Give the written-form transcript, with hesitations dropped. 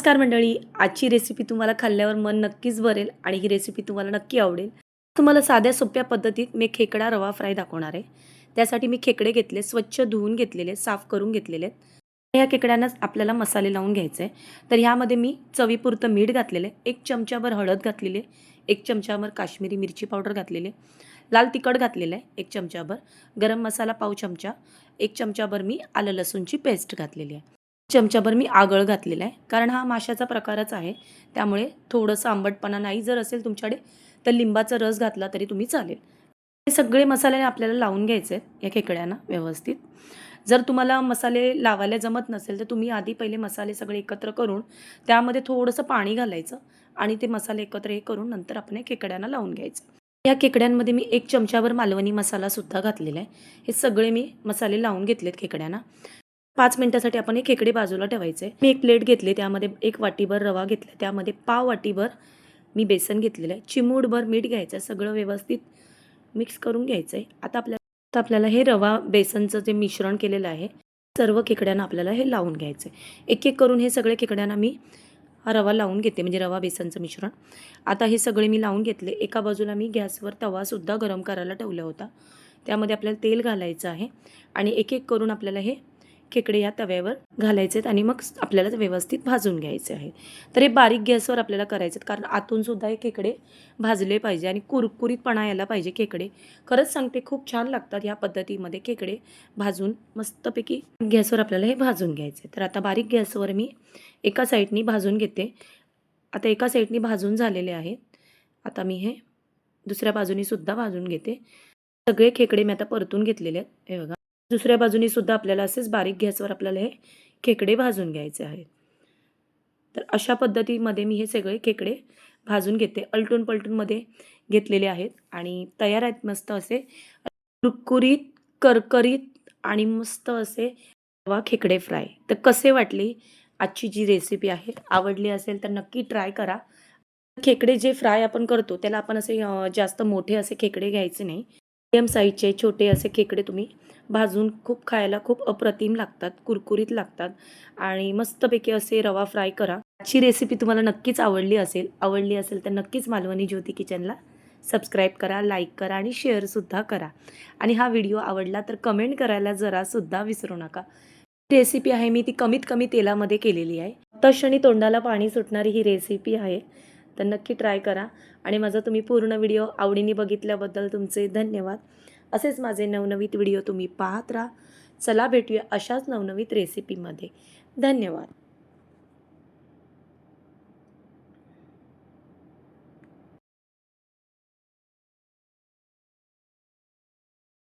नमस्कार मंडळी, आजची रेसिपी तुम्हाला खाल्ल्यावर मन नक्कीच भरेल आणि ही रेसिपी तुम्हाला नक्की आवडेल। तुम्हाला साध्या सोप्या पद्धतीत मी खेकडा रवा फ्राय दाखवणार आहे। त्यासाठी मी खेकडे घेतले, स्वच्छ धुवून घेतलेले, साफ करून घेतलेले आहेत। या खेकड्यांना आपल्याला मसाले लावून घ्यायचे आहे। तर ह्यामध्ये मी चवीपुरतं मीठ घातलेले, 1 चमचाभर हळद घातलेली, 1 चमचाभर काश्मीरी मिरची पावडर घातलेली, लाल तिखट घातलेलं आहे 1 चमचाभर, गरम मसाला पाव चमचा, 1 चमचाभर मी आलं लसूणची पेस्ट घातलेली आहे, चमचाभर मी आगळ घातलेला आहे, कारण हा माशाचा प्रकारच आहे त्यामुळे थोडंसं आंबटपणा नाही जर असेल तुमच्याकडे तर लिंबाचा रस घातला तरी तुम्ही चालेल। हे सगळे मसाले आपल्याला लावून घ्यायचे आहेत या खेकड्यांना व्यवस्थित। जर तुम्हाला मसाले लावायला जमत नसेल तर तुम्ही आधी पहिले मसाले सगळे एकत्र करून त्यामध्ये थोडंसं पाणी घालायचं आणि ते मसाले एकत्र हे करून नंतर आपण खेकड्यांना लावून घ्यायचं। या खेकड्यांमध्ये मी 1 चमचाभर मालवणी मसाला सुद्धा घातलेला आहे। हे सगळे मी मसाले लावून घेतलेत खेकड्यांना। 5 मिनिटासाठी आपण हे खेकडे बाजूला ठेवायचे। मी एक प्लेट घेतली, त्यामध्ये 1 वाटीभर रवा घेतला, त्यामध्ये पाव वाटीभर मी बेसन घेतलेलं आहे, चिमूटभर मीठ घ्यायचं, सगळं व्यवस्थित मिक्स करून घ्यायचं आहे। आता आपल्याला हे रवा बेसनचं जे मिश्रण केलेलं आहे सर्व खेकड्यांना आपल्याला हे लावून घ्यायचं आहे। एक एक करून हे सगळे खेकड्यांना मी हा रवा लावून घेते, म्हणजे रवा बेसनचं मिश्रण। आता हे सगळे मी लावून घेतले। एका बाजूला मी गॅसवर तवासुद्धा गरम करायला ठेवला होता, त्यामध्ये आपल्याला तेल घालायचं आहे आणि एक एक करून आपल्याला हे खेकडे या तव्यावर घालायचे आहेत आणि मग आपल्याला व्यवस्थित भाजून घ्यायचे आहे। तर हे बारीक गॅसवर आपल्याला करायचे आहेत, कारण आतून सुद्धा हे खेकडे भाजले पाहिजे आणि कुरकुरीतपणा यायला पाहिजे खेकडे। खरंच सांगते, खूप छान लागतात या पद्धतीमध्ये खेकडे भाजून मस्तपैकी गॅसवर आपल्याला हे भाजून घ्यायचे। तर आता बारीक गॅसवर मी एका साईडनी भाजून घेते। आता एका साईडनी भाजून झालेले आहेत, आता मी हे दुसऱ्या बाजूनी सुद्धा भाजून घेते। सगळे खेकडे मी आता परतून घेतलेले आहेत, हे बघा। दुसऱ्या बाजूनी सुद्धा आपल्याला असेच बारीक गॅसवर आपल्याला हे खेकडे भाजून घ्यायचे आहेत। तर अशा पद्धतीमध्ये मी हे सगळे खेकडे भाजून घेते, अलटून पलटूनमध्ये घेतलेले आहेत आणि तयार आहेत मस्त असे कुरकुरीत, करकरीत आणि मस्त असे रवा खेकडे फ्राय। तर कसे वाटले आजची जी रेसिपी आहे? आवडली असेल तर नक्की ट्राय करा। खेकडे जे फ्राय आपण करतो त्याला आपण असे जास्त मोठे असे खेकडे घ्यायचे नाही, मीडियम साईजचे छोटे असे खेकडे तुम्ही भाजून खूप खायला खूप अप्रतिम लागतात, कुरकुरीत लागतात आणि मस्तपैकी असे रवा फ्राय करा। आजची रेसिपी तुम्हाला नक्कीच आवडली असेल तर नक्कीच मालवणी ज्योती किचनला सबस्क्राईब करा, लाईक करा आणि शेअरसुद्धा करा। आणि हा व्हिडिओ आवडला तर कमेंट करायला जरासुद्धा विसरू नका। रेसिपी आहे मी ती कमीत कमी तेलामध्ये केलेली आहे, तशाने तोंडाला पाणी सुटणारी ही रेसिपी आहे। तर नक्की ट्राय करा आणि माझा तुम्ही पूर्ण व्हिडिओ आवडीने बघितल्याबद्दल तुमचे धन्यवाद। असेच माझे नवनवीन व्हिडिओ तुम्ही पाहत राहा। चला भेटूया अशाच नवनवीन रेसिपीमध्ये। धन्यवाद।